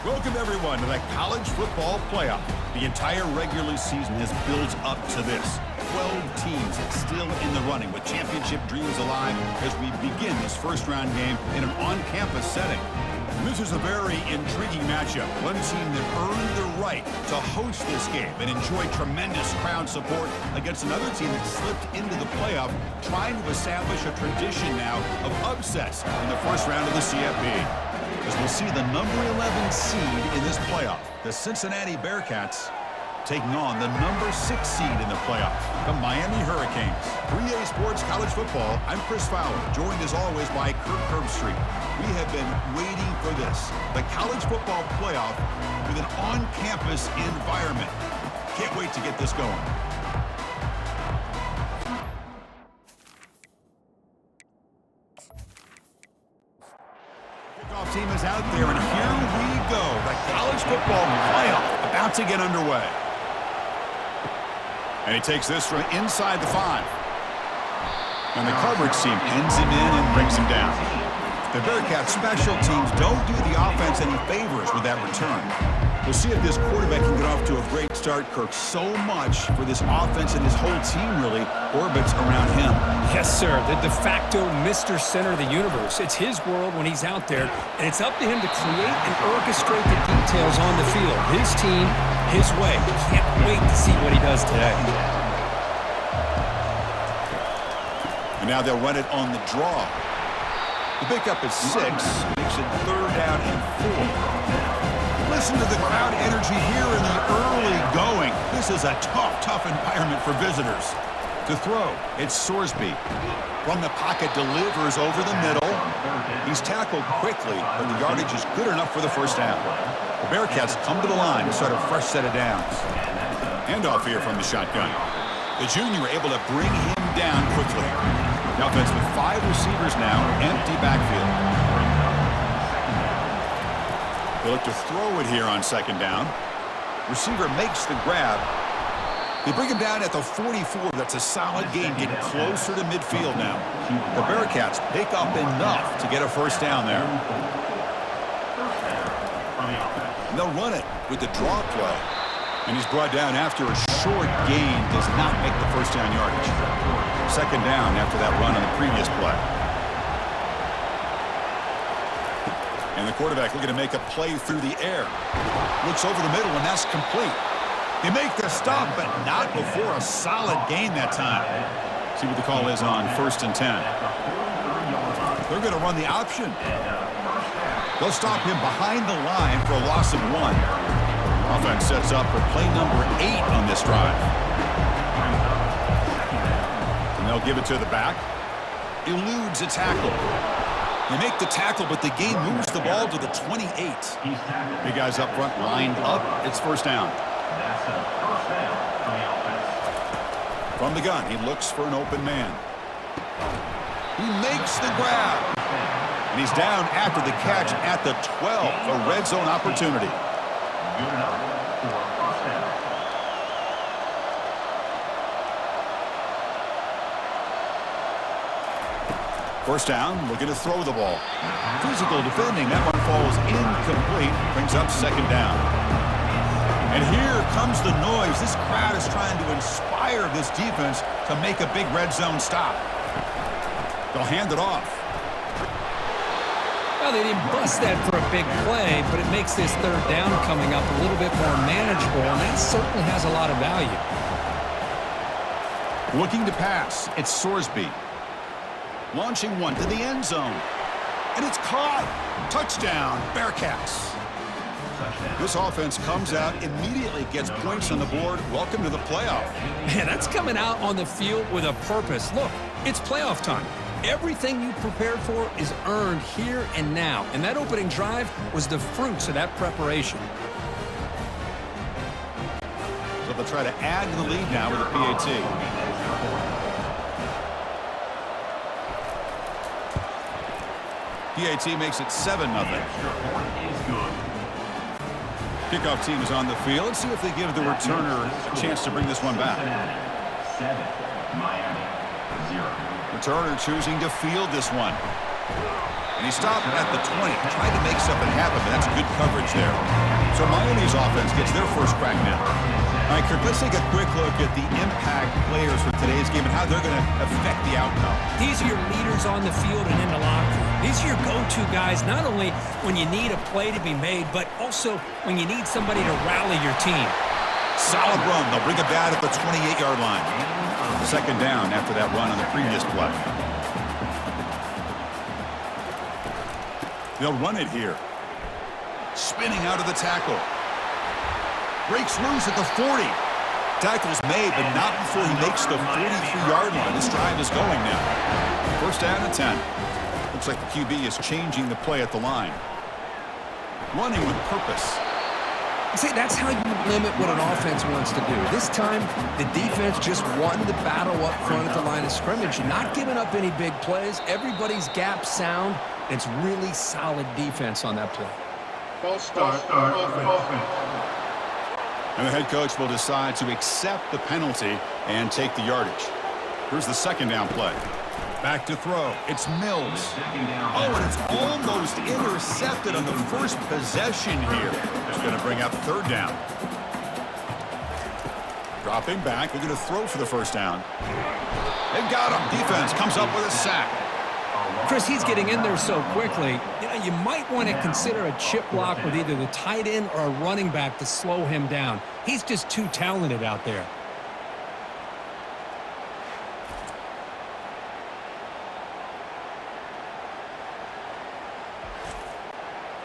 Welcome, everyone, to the college football playoff. The entire regular season has built up to this. 12 teams still in the running with championship dreams alive as we begin this first-round game in an on-campus setting. This is a very intriguing matchup. One team that earned the right to host this game and enjoy tremendous crowd support against another team that slipped into the playoff, trying to establish a tradition now of upsets in the first round of the CFP. As we'll see the number 11 seed in this playoff, the Cincinnati Bearcats, taking on the number 6 seed in the playoff, the Miami Hurricanes. 3A Sports College Football, I'm Chris Fowler, joined as always by Kirk Herbstreit. We have been waiting for this, the college football playoff with an on-campus environment. Can't wait to get this going. Kickoff team is out there, and here we go. The college football playoff about to get underway. And he takes this from inside the 5. And the coverage team pins him in and brings him down. The Bearcats special teams don't do the offense any favors with that return. We'll see if this quarterback can get off to a great start, Kirk. So much for this offense and his whole team really orbits around him. Yes, sir. The de facto Mr. Center of the universe. It's his world when he's out there, and it's up to him to create and orchestrate the details on the field. His team, his way. Can't wait to see what he does today. And now they'll run it on the draw. The pickup is 6, makes it 3rd down and 4. Listen to the crowd energy here in the early going. This is a tough environment for visitors. To throw, it's Sorsby. From the pocket, delivers over the middle. He's tackled quickly, but the yardage is good enough for the first down. The Bearcats come to the line to start a fresh set of downs. Handoff here from the shotgun. The junior able to bring him down quickly. The offense with 5 receivers now, empty backfield. They look to throw it here on 2nd down. Receiver makes the grab. They bring him down at the 44. That's a solid gain, getting closer to midfield now. The Bearcats pick up enough to get a first down there. And they'll run it with the draw play. And he's brought down after a short gain. Does not make the first down yardage. 2nd down after that run on the previous play. And the quarterback looking to make a play through the air. Looks over the middle, and that's complete. They make the stop, but not before a solid gain that time. See what the call is on 1st and 10. They're going to run the option. They'll stop him behind the line for a loss of 1. Offense sets up for play number 8 on this drive. And they'll give it to the back. Eludes a tackle. They make the tackle, but the game moves the ball to the 28. Big guys up front lined up. It's first down. From the gun, he looks for an open man. He makes the grab. And he's down after the catch at the 12. A red zone opportunity. First down, looking to throw the ball. Physical defending, that one falls incomplete, brings up 2nd down. And here comes the noise. This crowd is trying to inspire this defense to make a big red zone stop. They'll hand it off. Well, they didn't bust that for a big play, but it makes this 3rd down coming up a little bit more manageable, and that certainly has a lot of value. Looking to pass, it's Sorsby. Launching one to the end zone. And it's caught. Touchdown, Bearcats. This offense comes out, immediately gets points on the board. Welcome to the playoff. Man, that's coming out on the field with a purpose. Look, it's playoff time. Everything you prepared for is earned here and now. And that opening drive was the fruits of that preparation. So they'll try to add to the lead now with a PAT. PAT makes it 7-0. Kickoff team is on the field. Let's see if they give the returner a chance to bring this one back. 7, Miami, 0. Returner choosing to field this one. And he stopped at the 20, trying to make something happen, but that's good coverage there. So Miami's offense gets their first crack now. All right, Kirk, let's take a quick look at the impact players for today's game and how they're going to affect the outcome. These are your leaders on the field and in the locker room. These are your go-to guys, not only when you need a play to be made, but also when you need somebody to rally your team. Solid run. They'll bring it back at the 28-yard line. Second down after that run on the previous play. They'll run it here. Spinning out of the tackle. Breaks loose at the 40. Tackle's made, but not before he makes the 43-yard line. This drive is going now. First down and 10. Looks like the QB is changing the play at the line. Running with purpose. See, that's how you limit what an offense wants to do. This time, the defense just won the battle up front at the line of scrimmage, not giving up any big plays. Everybody's gap sound. It's really solid defense on that play. And the head coach will decide to accept the penalty and take the yardage. Here's the second down play. Back to throw. It's Mills. Oh, and it's almost intercepted on the first possession here. It's going to bring up third down. Dropping back. They're going to throw for the first down. They've got him. Defense comes up with a sack. Chris, he's getting in there so quickly. You know, you might want to consider a chip block with either the tight end or a running back to slow him down. He's just too talented out there.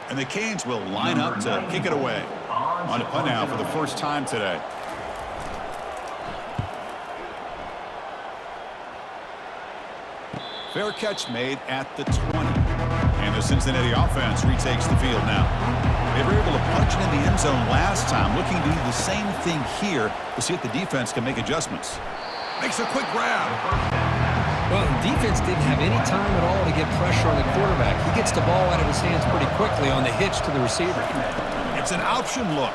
And the Canes will line up to kick it away. On to punt now for the first time today. Fair catch made at the 20. And the Cincinnati offense retakes the field now. They were able to punch it in the end zone last time, looking to do the same thing here to see if the defense can make adjustments. Makes a quick grab. Well, the defense didn't have any time at all to get pressure on the quarterback. He gets the ball out of his hands pretty quickly on the hitch to the receiver. It's an option look.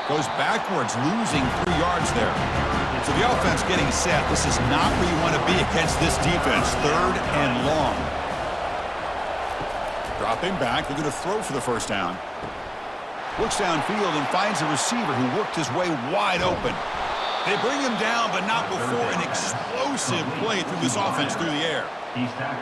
Goes backwards, losing 3 yards there. So the offense getting set. This is not where you want to be against this defense. Third and long. Dropping back. They're going to throw for the first down. Looks downfield and finds a receiver who worked his way wide open. They bring him down, but not before an explosive play through this offense through the air.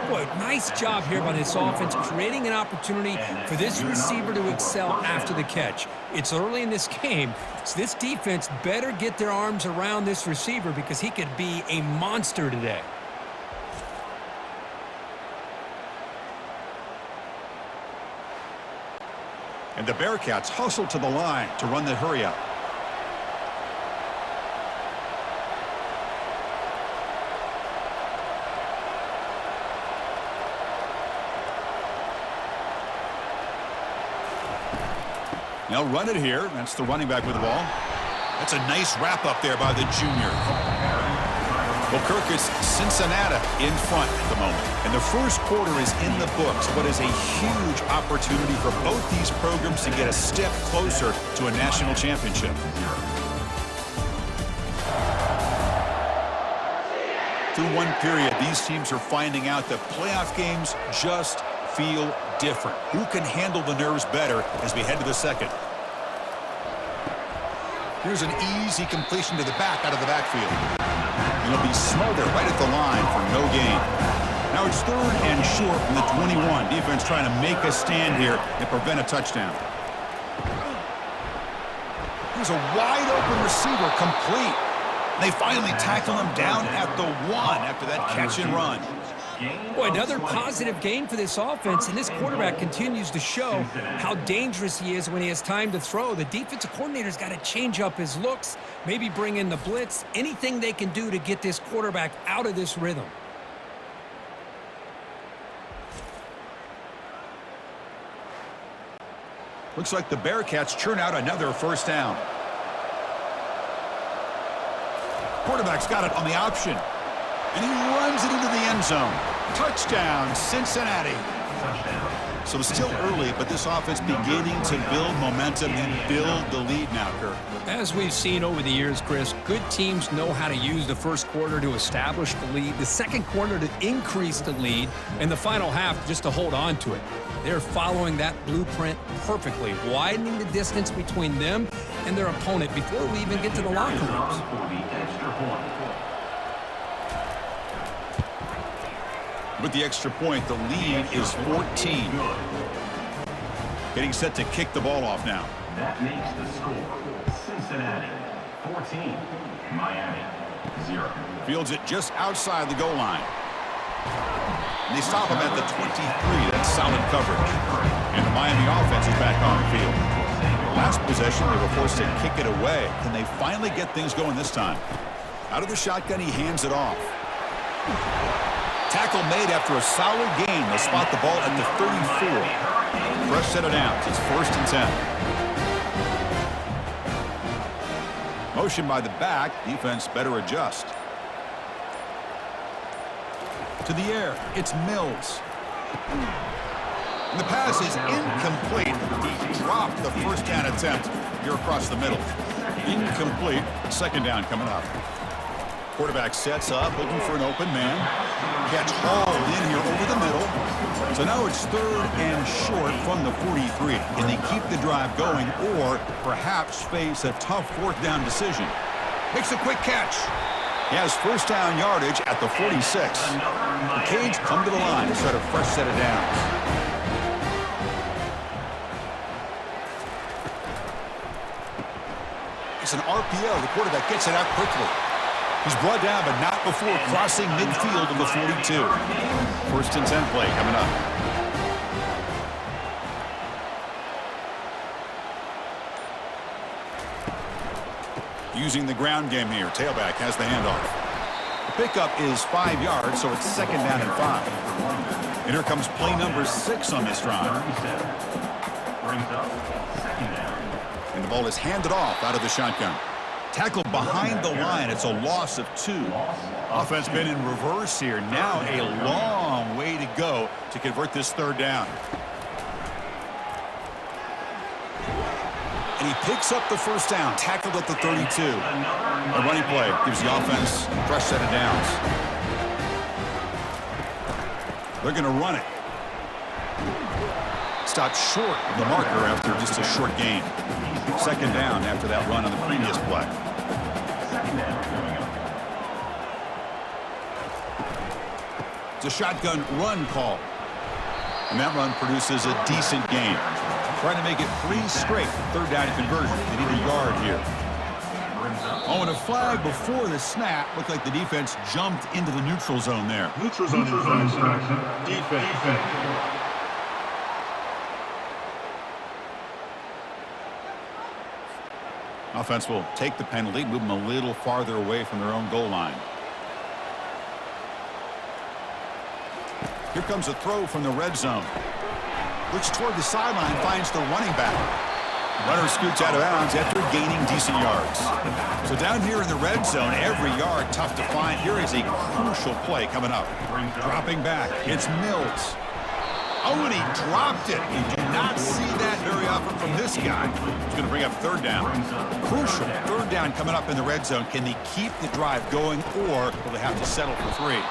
Boy, nice job here by this offense, creating an opportunity for this receiver to excel after the catch. It's early in this game, so this defense better get their arms around this receiver because he could be a monster today. And the Bearcats hustle to the line to run the hurry up. They'll run it here. That's the running back with the ball. That's a nice wrap up there by the junior. Well, Kirk, is Cincinnati in front at the moment. And the first quarter is in the books. What is a huge opportunity for both these programs to get a step closer to a national championship. Through one period, these teams are finding out that playoff games just feel different. Who can handle the nerves better as we head to the second? Here's an easy completion to the back out of the backfield. It'll be smothered right at the line for no gain. Now it's third and short from the 21. Defense trying to make a stand here and prevent a touchdown. Here's a wide open receiver complete. They finally tackle him down at the 1 after that catch and run. Boy, another positive game for this offense, and this quarterback continues to show how dangerous he is when he has time to throw. The defensive coordinator's got to change up his looks, maybe bring in the blitz, anything they can do to get this quarterback out of this rhythm. Looks like the Bearcats churn out another first down. Quarterback's got it on the option. And he runs it into the end zone. Touchdown, Cincinnati. So it's still early, but this offense beginning to build momentum and build the lead now, Kirk. As we've seen over the years, Chris, good teams know how to use the first quarter to establish the lead, the second quarter to increase the lead, and the final half just to hold on to it. They're following that blueprint perfectly, widening the distance between them and their opponent before we even get to the locker rooms. With the extra point, the lead is 14. Getting set to kick the ball off now. That makes the score Cincinnati 14, Miami 0. Fields it just outside the goal line. And they stop him at the 23. That's solid coverage. And the Miami offense is back on the field. Last possession, they were forced to kick it away. Can they finally get things going this time? Out of the shotgun, he hands it off. Tackle made after a solid gain. They'll spot the ball at the 34. Fresh set of downs. It's 1st and 10. Motion by the back. Defense better adjust. To the air. It's Mills. And the pass is incomplete. He dropped the first down attempt here across the middle. Incomplete. 2nd down coming up. Quarterback sets up, looking for an open man. Catch hauled in here over the middle. So now it's 3rd and short from the 43. Can they keep the drive going or perhaps face a tough 4th down decision? Makes a quick catch. He has 1st down yardage at the 46. The Canes come to the line to start a fresh set of downs. It's an RPO. The quarterback gets it out quickly. He's brought down, but not before crossing midfield of the 42. 1st and 10 play coming up. Using the ground game here. Tailback has the handoff. The pickup is 5 yards, so it's 2nd down and 5. And here comes play number 6 on this drive. And the ball is handed off out of the shotgun. Tackle behind the line. It's a loss of 2. Offense been in reverse here. Now a long way to go to convert this 3rd down. And he picks up the 1st down. Tackled at the 32. A running play gives the offense a fresh set of downs. They're going to run it. Stopped short of the marker after just a short gain. 2nd down after that run on the previous play. It's a shotgun run call. And that run produces a decent gain. Trying to make it 3 straight 3rd down conversion. They need a yard here. Oh, and a flag before the snap. Looked like the defense jumped into the neutral zone there. Neutral zone infraction. Defense. Offense will take the penalty, move them a little farther away from their own goal line. Here comes a throw from the red zone. Looks toward the sideline, finds the running back. Runner scoots out of bounds after gaining decent yards. So down here in the red zone, every yard tough to find. Here is a crucial play coming up. Dropping back, it's Mills. Oh, and he dropped it. You do not see that very often from this guy. He's going to bring up 3rd down. Crucial 3rd down coming up in the red zone. Can they keep the drive going, or will they have to settle for 3?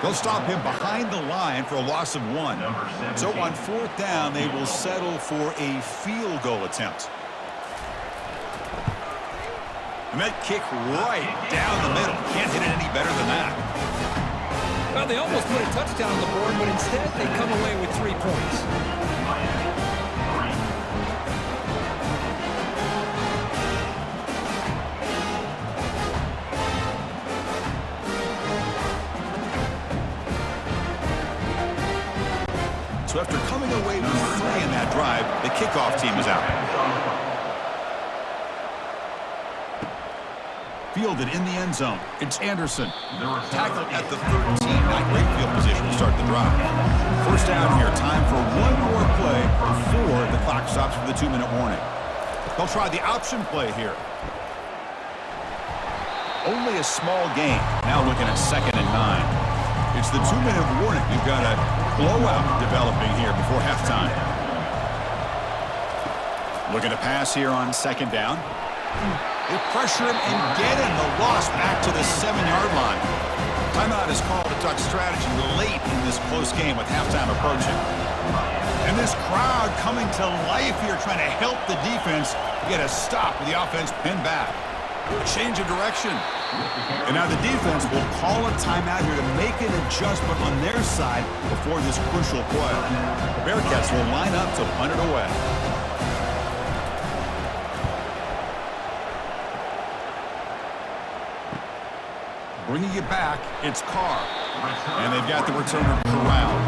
They'll stop him behind the line for a loss of 1. So on 4th down, they will settle for a field goal attempt. And that kick right down the middle. Can't hit it any better than that. Well, they almost put a touchdown on the board, but instead they come away with 3 points. So after coming away with 3 in that drive, the kickoff team is out. Fielded in the end zone. It's Anderson. Tackled at the 13. Not great field position to start the drive. 1st down here. Time for 1 more play before the clock stops for the 2-minute warning. They'll try the option play here. Only a small gain. Now looking at 2nd and 9. It's the 2-minute warning. You've got a blowout developing here before halftime. Looking to pass here on second down. They pressure him and get him. The loss back to the 7-yard line. Timeout is called to talk strategy late in this close game with halftime approaching. And this crowd coming to life here trying to help the defense get a stop with the offense pinned back. A change of direction. And now the defense will call a timeout here to make an adjustment on their side before this crucial play. The Bearcats will line up to punt it away. Bringing it back, it's Carr. And they've got the returner corralled.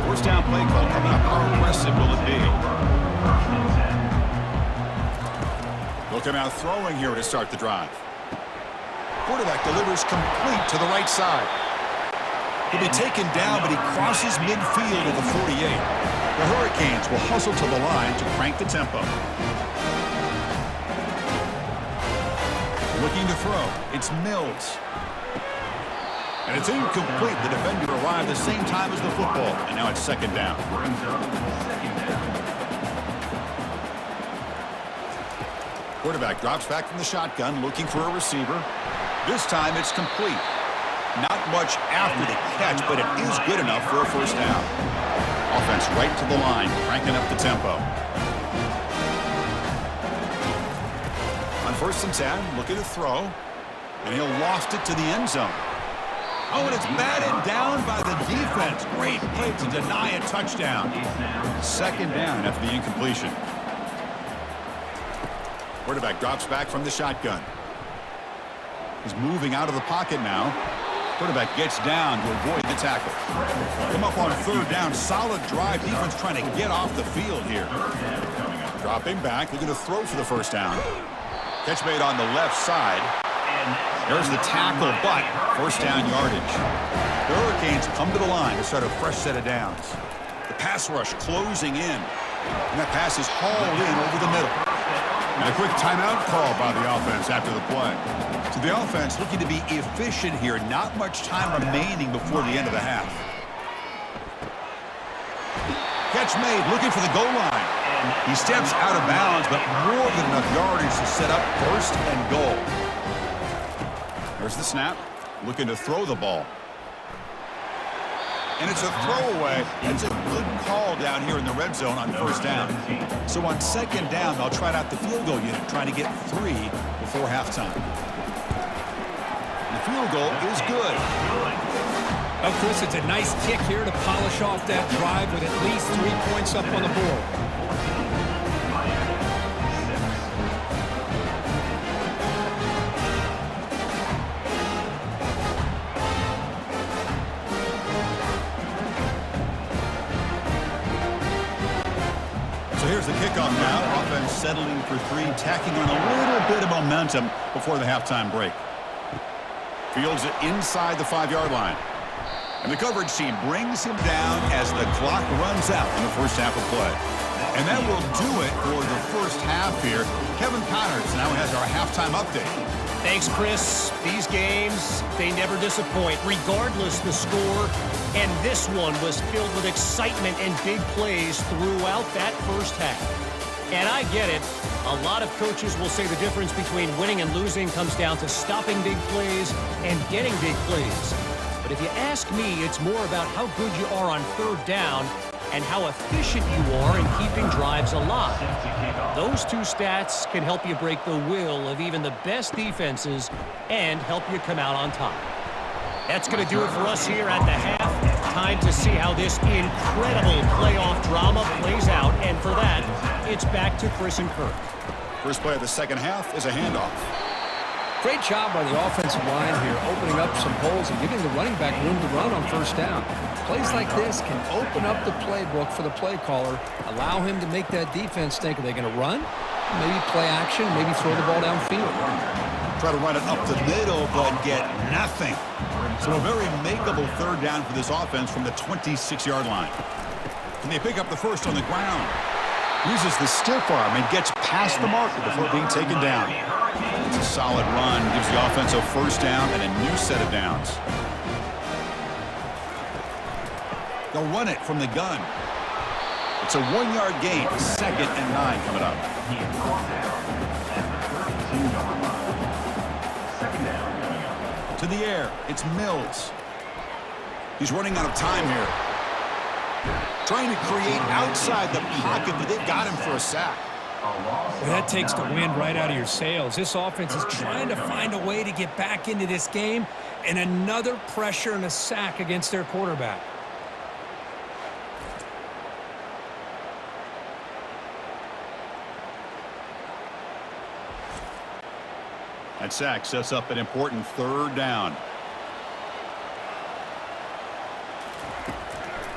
First down play call coming up. How impressive will it be? Looking out throwing here to start the drive. Quarterback delivers complete to the right side. He'll be taken down, but he crosses midfield at the 48. The Hurricanes will hustle to the line to crank the tempo. Looking to throw. It's Mills. And it's incomplete. The defender arrived the same time as the football. And now it's second down. Quarterback drops back from the shotgun, looking for a receiver. This time it's complete. Not much after the catch, but it is good enough for a first down. Offense right to the line, cranking up the tempo. On 1st and 10, looking to throw. And he'll loft it to the end zone. Oh, and it's batted down by the defense. Great play to deny a touchdown. Second down after the incompletion. Quarterback drops back from the shotgun. He's moving out of the pocket now. Quarterback gets down to avoid the tackle. Come up on 3rd down. Solid drive. Defense trying to get off the field here. Dropping back. Looking to throw for the first down. Catch made on the left side. There's the tackle, but first down yardage. The Hurricanes come to the line to start a fresh set of downs. The pass rush closing in. And that pass is hauled in over the middle. And a quick timeout call by the offense after the play. So the offense looking to be efficient here. Not much time remaining before the end of the half. Catch made, looking for the goal line. He steps out of bounds, but more than enough yardage to set up first and goal. There's the snap, looking to throw the ball. And it's a throwaway. It's a good call down here in the red zone on first down. So on second down, they'll try out the field goal unit, trying to get 3 before halftime. And the field goal is good. Oh, Chris, it's a nice kick here to polish off that drive with at least 3 points up on the board. Here's the kickoff now. Offense settling for 3, tacking on a little bit of momentum before the halftime break. Fields it inside the 5-yard line. And the coverage team brings him down as the clock runs out in the first half of play. And that will do it for the first half here. Kevin Connors now has our halftime update. Thanks, Chris. These games, they never disappoint, regardless the score. And this one was filled with excitement and big plays throughout that first half. And I get it. A lot of coaches will say the difference between winning and losing comes down to stopping big plays and getting big plays. But if you ask me, it's more about how good you are on 3rd down and how efficient you are in keeping drives alive. Those 2 stats can help you break the will of even the best defenses and help you come out on top. That's going to do it for us here at the half. Time to see how this incredible playoff drama plays out. And for that, it's back to Chris and Kirk. First play of the second half is a handoff. Great job by the offensive line here, opening up some holes and giving the running back room to run on first down. Plays like this can open up the playbook for the play caller, allow him to make that defense think, are they going to run? Maybe play action, maybe throw the ball downfield. Try to run it up the middle, but get nothing. So a very makeable 3rd down for this offense from the 26-yard line. Can they pick up the first on the ground? Uses the stiff arm and gets past the marker before being taken down. It's a solid run, gives the offense a first down and a new set of downs. They'll run it from the gun. It's a 1-yard gain. 2nd and 9 coming up. He is brought down at the 32-yard line. Second down coming up. To the air. It's Mills. He's running out of time here. Trying to create outside the pocket, but they've got him for a sack. Well, that takes the wind right out of your sails. This offense is trying to find a way to get back into this game, and another pressure and a sack against their quarterback. That sack sets up an important 3rd down.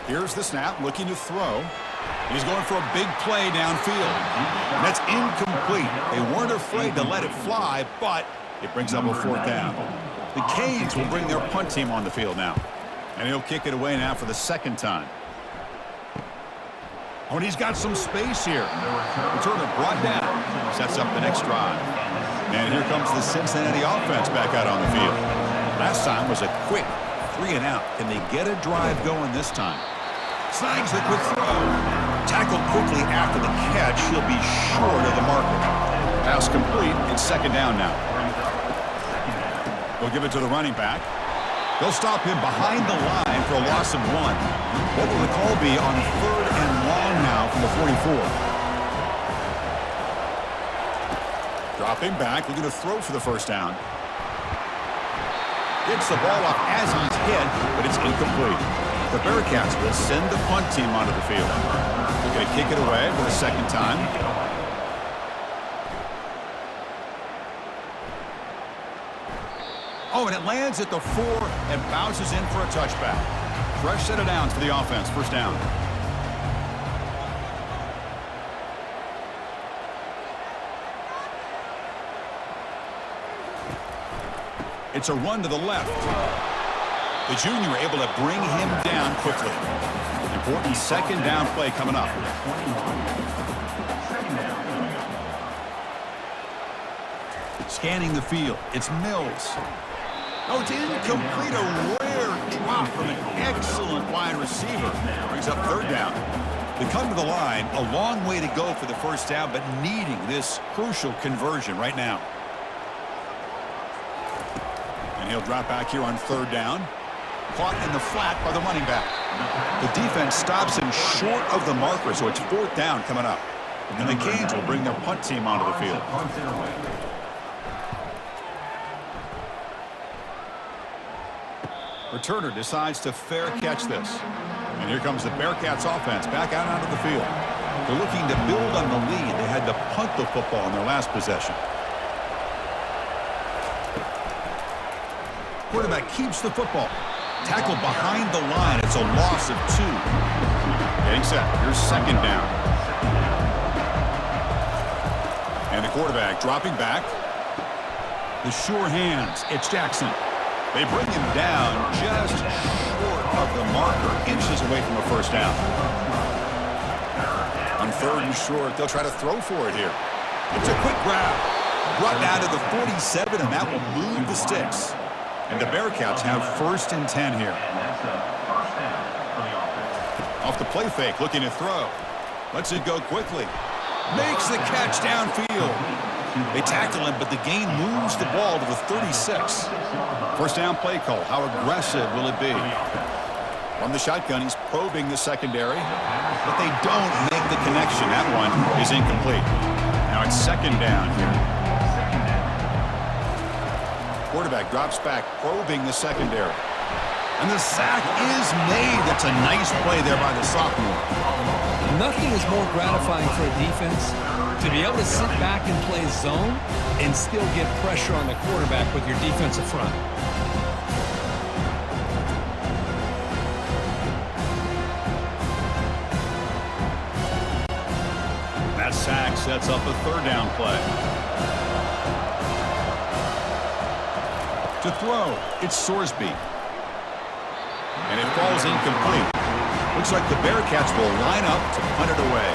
Here's the snap, looking to throw. He's going for a big play downfield. And that's incomplete. They weren't afraid to let it fly, but it brings up a 4th down. The Canes will bring their punt team on the field now. And he'll kick it away now for the 2nd time. Oh, and he's got some space here. Returner brought down. Sets up the next drive. And here comes the Cincinnati offense back out on the field. Last time was a quick 3 and out. Can they get a drive going this time? Snags the quick throw. Tackled quickly after the catch. He'll be short of the marker. Pass complete. It's 2nd down now. They'll give it to the running back. They'll stop him behind the line for a loss of 1. What will the call be on 3rd and long now from the 44? Dropping back, looking to throw for the 1st down. Gets the ball up as he's hit, but it's incomplete. The Bearcats will send the punt team onto the field. They're going to kick it away for the 2nd time. Oh, and it lands at the 4 and bounces in for a touchback. Fresh set of downs for the offense. 1st down. It's a run to the left. The junior able to bring him down quickly. Important 2nd down play coming up. Scanning the field. It's Mills. Oh, it's incomplete. A rare drop from an excellent wide receiver. Brings up 3rd down. They come to the line. A long way to go for the 1st down, but needing this crucial conversion right now. And he'll drop back here on 3rd down. Caught in the flat by the running back. The defense stops him short of the marker, so it's 4th down coming up. And the Canes will bring their punt team onto the field. Returner decides to fair catch this. And here comes the Bearcats offense back out onto the field. They're looking to build on the lead. They had to punt the football in their last possession. Quarterback keeps the football. Tackled behind the line. It's a loss of 2. Getting set. Here's 2nd down. And the quarterback dropping back. The sure hands. It's Jackson. They bring him down just short of the marker. Inches away from a 1st down. On 3rd and short, they'll try to throw for it here. It's a quick grab. Brought down to the 47, and that will move the sticks. And the Bearcats have 1st and 10 here. Off the play fake, looking to throw. Lets it go quickly. Makes the catch downfield. They tackle him, but the gain moves the ball to the 36. 1st down play call. How aggressive will it be? From the shotgun, he's probing the secondary, but they don't make the connection. That one is incomplete. Now it's 2nd down here. Quarterback drops back, probing the secondary. And the sack is made. That's a nice play there by the sophomore. Nothing is more gratifying for a defense to be able to sit back and play zone and still get pressure on the quarterback with your defensive front. That sack sets up a 3rd down play. To throw, it's Sorsby. And it falls incomplete. Looks like the Bearcats will line up to punt it away.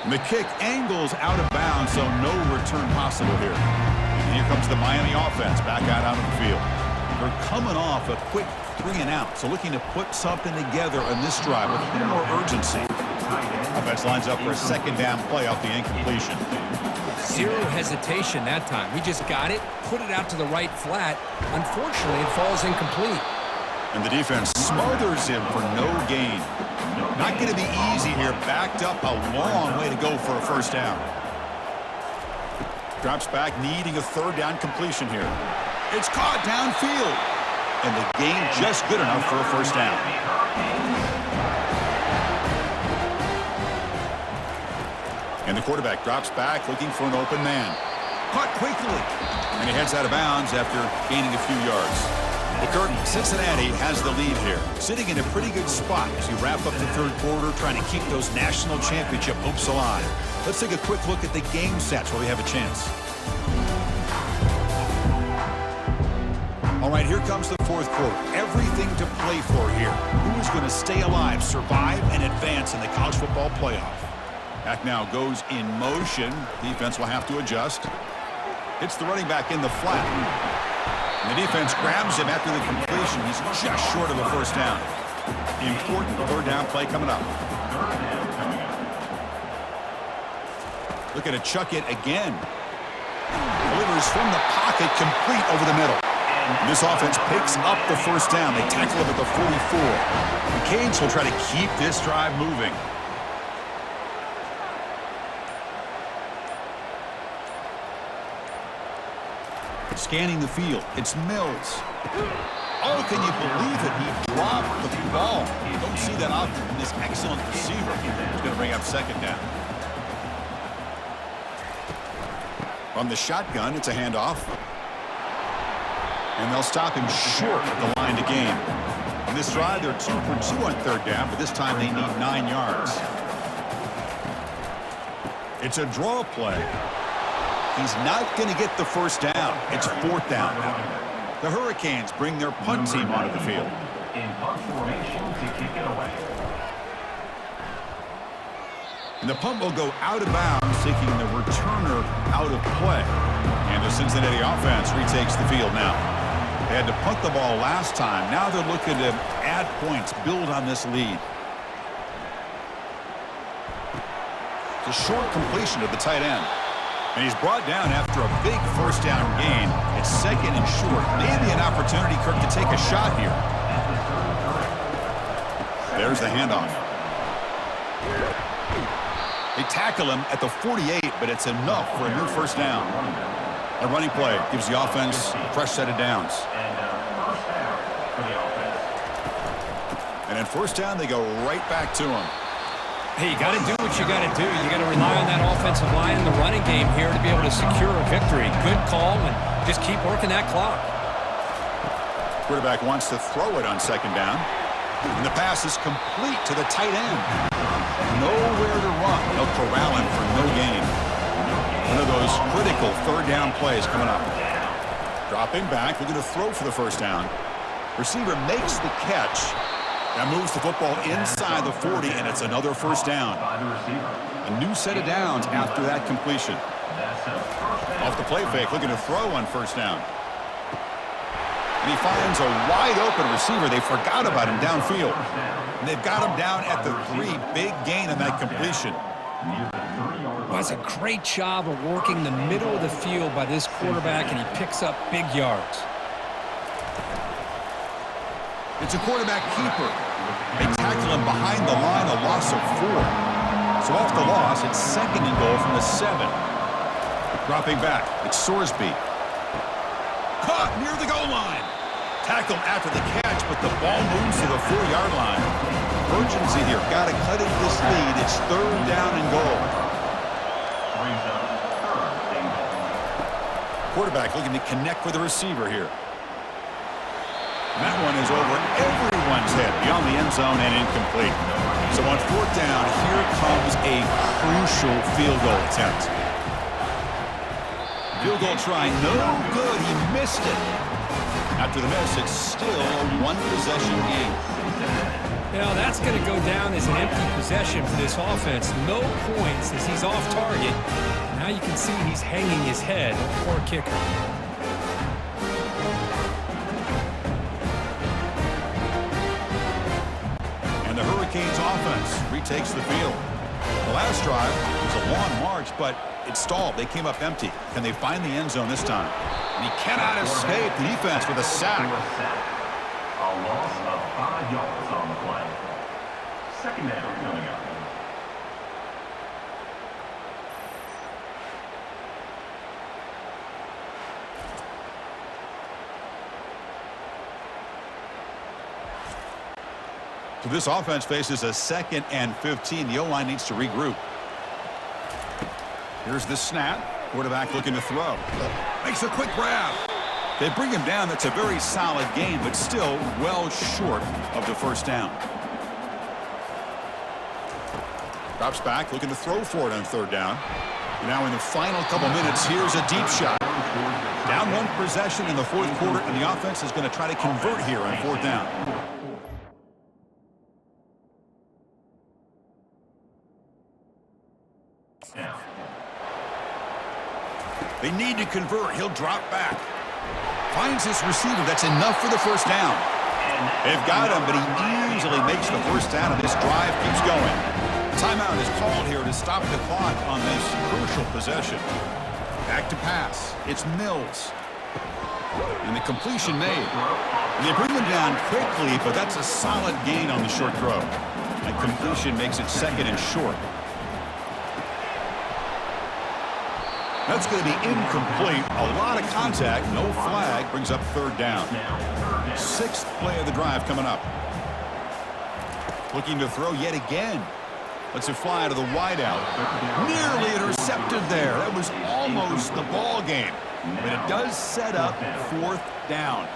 And the kick angles out of bounds, so no return possible here. And here comes the Miami offense back out onto the field. They're coming off a quick 3-and-out, so looking to put something together on this drive with a little more urgency. Offense lines up for a second down play off the incompletion. Zero hesitation that time. We just got it, put it out to the right flat. Unfortunately, it falls incomplete. And the defense smothers him for no gain. Not going to be easy here. Backed up a long way to go for a first down. Drops back, needing a third down completion here. It's caught downfield. And the gain just good enough for a first down. And the quarterback drops back, looking for an open man. Caught quickly. And he heads out of bounds after gaining a few yards. The Curtin, Cincinnati has the lead here, sitting in a pretty good spot as you wrap up the third quarter, trying to keep those national championship hopes alive. Let's take a quick look at the game stats while we have a chance. All right, here comes the fourth quarter. Everything to play for here. Who is going to stay alive, survive, and advance in the college football playoff? Back now goes in motion. Defense will have to adjust. Hits the running back in the flat. And the defense grabs him after the completion. He's just short of a first down. Important third down play coming up. Looking to chuck it again. Delivers from the pocket, complete over the middle. This offense picks up the first down. They tackle him at the 44. The Canes will try to keep this drive moving. Scanning the field. It's Mills. Oh, can you believe it? He dropped the ball. You don't see that often from this excellent receiver. He's going to bring up second down. From the shotgun, it's a handoff. And they'll stop him short of the line to gain. On this drive, they're 2 for 2 on third down, but this time they need 9 yards. It's a draw play. He's not going to get the first down. It's fourth down now. The Hurricanes bring their punt team onto the field. In punt formation to kick it away. And the punt will go out of bounds, taking the returner out of play. And the Cincinnati offense retakes the field now. They had to punt the ball last time. Now they're looking to add points, build on this lead. It's a short completion to the tight end. And he's brought down after a big first down gain. It's second and short. Maybe an opportunity, Kirk, to take a shot here. There's the handoff. They tackle him at the 48, but it's enough for a new first down. A running play gives the offense a fresh set of downs. And in first down, they go right back to him. Hey, you got to do what you got to do. You got to rely on that offensive line in the running game here to be able to secure a victory. Good call, and just keep working that clock. Quarterback wants to throw it on second down. And the pass is complete to the tight end. Nowhere to run. They'll corral him for no gain. One of those critical third down plays coming up. Dropping back, looking to throw for the first down. Receiver makes the catch. That moves the football inside the 40, and it's another first down. A new set of downs after that completion. Off the play fake, looking to throw on first down. And he finds a wide-open receiver. They forgot about him downfield. And they've got him down at the 3. Big gain on that completion. Well, that's a great job of working the middle of the field by this quarterback, and he picks up big yards. It's a quarterback keeper. They tackle him behind the line, a loss of 4. So off the loss, it's second and goal from the 7. Dropping back, it's Sorsby. Caught near the goal line. Tackled after the catch, but the ball moves to the 4-yard line. Urgency here. Got to cut into this lead. It's third down and goal. Quarterback looking to connect with the receiver here. And that one is over everyone's head beyond the end zone and incomplete. So on fourth down, here comes a crucial field goal attempt. Field goal try, no good. He missed it. After the miss, it's still a one-possession game. Now that's going to go down as an empty possession for this offense. No points as he's off target. Now now you can see he's hanging his head. Poor kicker. And the Hurricanes offense retakes the field. The last drive was a long march, but it stalled. They came up empty. Can they find the end zone this time? And he cannot escape the defense with a sack. A loss of 5 yards on the play. Second down coming up. So this offense faces a 2nd and 15. The O-line needs to regroup. Here's the snap. Quarterback looking to throw. Makes a quick grab. They bring him down. That's a very solid game, but still well short of the first down. Drops back, looking to throw for it on 3rd down. Now in the final couple minutes, here's a deep shot. Down 1 possession in the 4th quarter, and the offense is going to try to convert here on 4th down. They need to convert. He'll drop back. Finds his receiver. That's enough for the first down. They've got him, but he easily makes the first down, and this drive keeps going. Timeout is called here to stop the clock on this crucial possession. Back to pass. It's Mills. And the completion made. And they bring him down quickly, but that's a solid gain on the short throw. And completion makes it 2nd and short. That's going to be incomplete. A lot of contact. No flag. Brings up 3rd down. 6th play of the drive coming up. Looking to throw yet again. Lets it fly to the wideout. Nearly intercepted there. That was almost the ball game. But it does set up 4th down.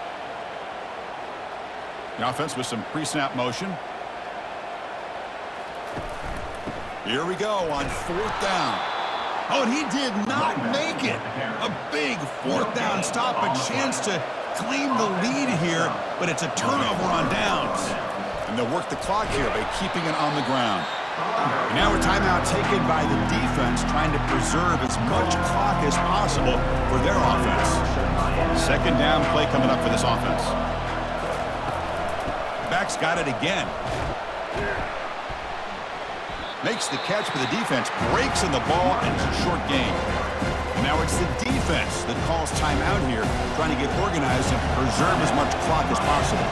The offense with some pre-snap motion. Here we go on 4th down. Oh, and he did not make it. A big 4th down stop, a chance to claim the lead here, but it's a turnover on downs. And they'll work the clock here by keeping it on the ground. And now a timeout taken by the defense, trying to preserve as much clock as possible for their offense. 2nd down play coming up for this offense. The back's got it again. Makes the catch for the defense, breaks in the ball, and it's a short gain. And now it's the defense that calls timeout here, trying to get organized and preserve as much clock as possible.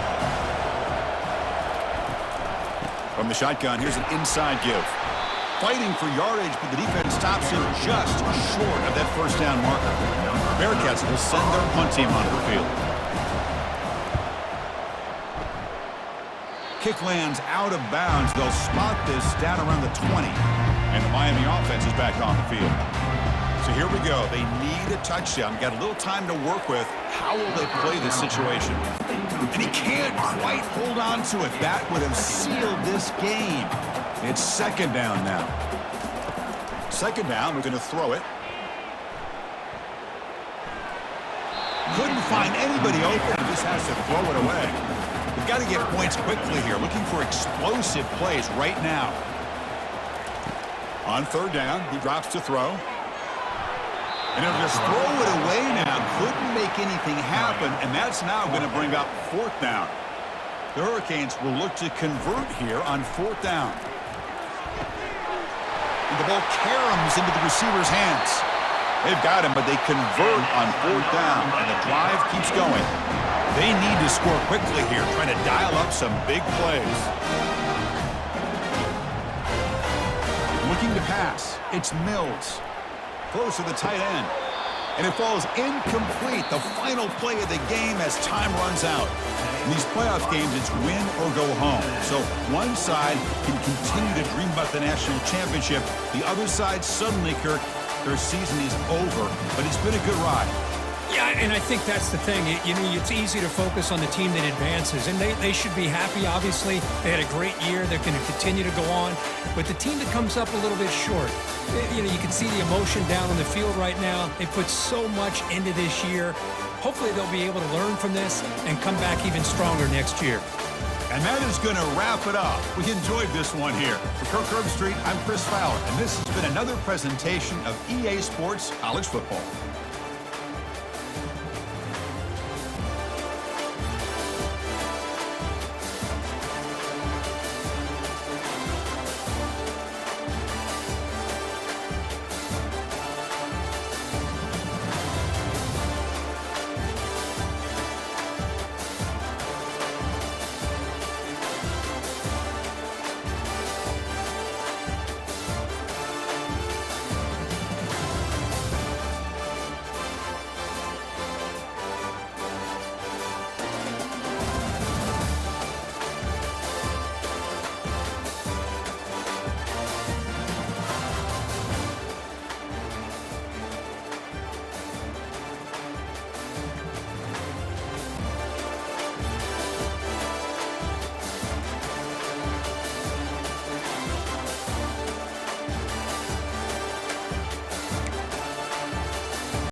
From the shotgun, here's an inside give. Fighting for yardage, but the defense stops him just short of that 1st down marker. Bearcats will send their punt team onto the field. Kick lands out of bounds. They'll spot this down around the 20. And the Miami offense is back on the field. So here we go. They need a touchdown. Got a little time to work with. How will they play this situation? And he can't quite hold on to it. That would have sealed this game. It's 2nd down now. 2nd down. We're going to throw it. Couldn't find anybody open. He just has to throw it away. We've got to get points quickly here. Looking for explosive plays right now. On 3rd down, he drops to throw. And he'll just throw it away now. Couldn't make anything happen, and that's now going to bring up 4th down. The Hurricanes will look to convert here on 4th down. And the ball caroms into the receiver's hands. They've got him, but they convert on 4th down, and the drive keeps going. They need to score quickly here, trying to dial up some big plays. Looking to pass. It's Mills. Close to the tight end. And it falls incomplete. The final play of the game as time runs out. In these playoff games, it's win or go home. So one side can continue to dream about the national championship. The other side, suddenly, Kirk, their season is over. But it's been a good ride. Yeah, and I think that's the thing. You know, it's easy to focus on the team that advances, and they should be happy, obviously. They had a great year. They're going to continue to go on. But the team that comes up a little bit short, you know, you can see the emotion down on the field right now. They put so much into this year. Hopefully they'll be able to learn from this and come back even stronger next year. And that is going to wrap it up. We enjoyed this one here. For Kirk Herbstreit, I'm Chris Fowler, and this has been another presentation of EA Sports College Football.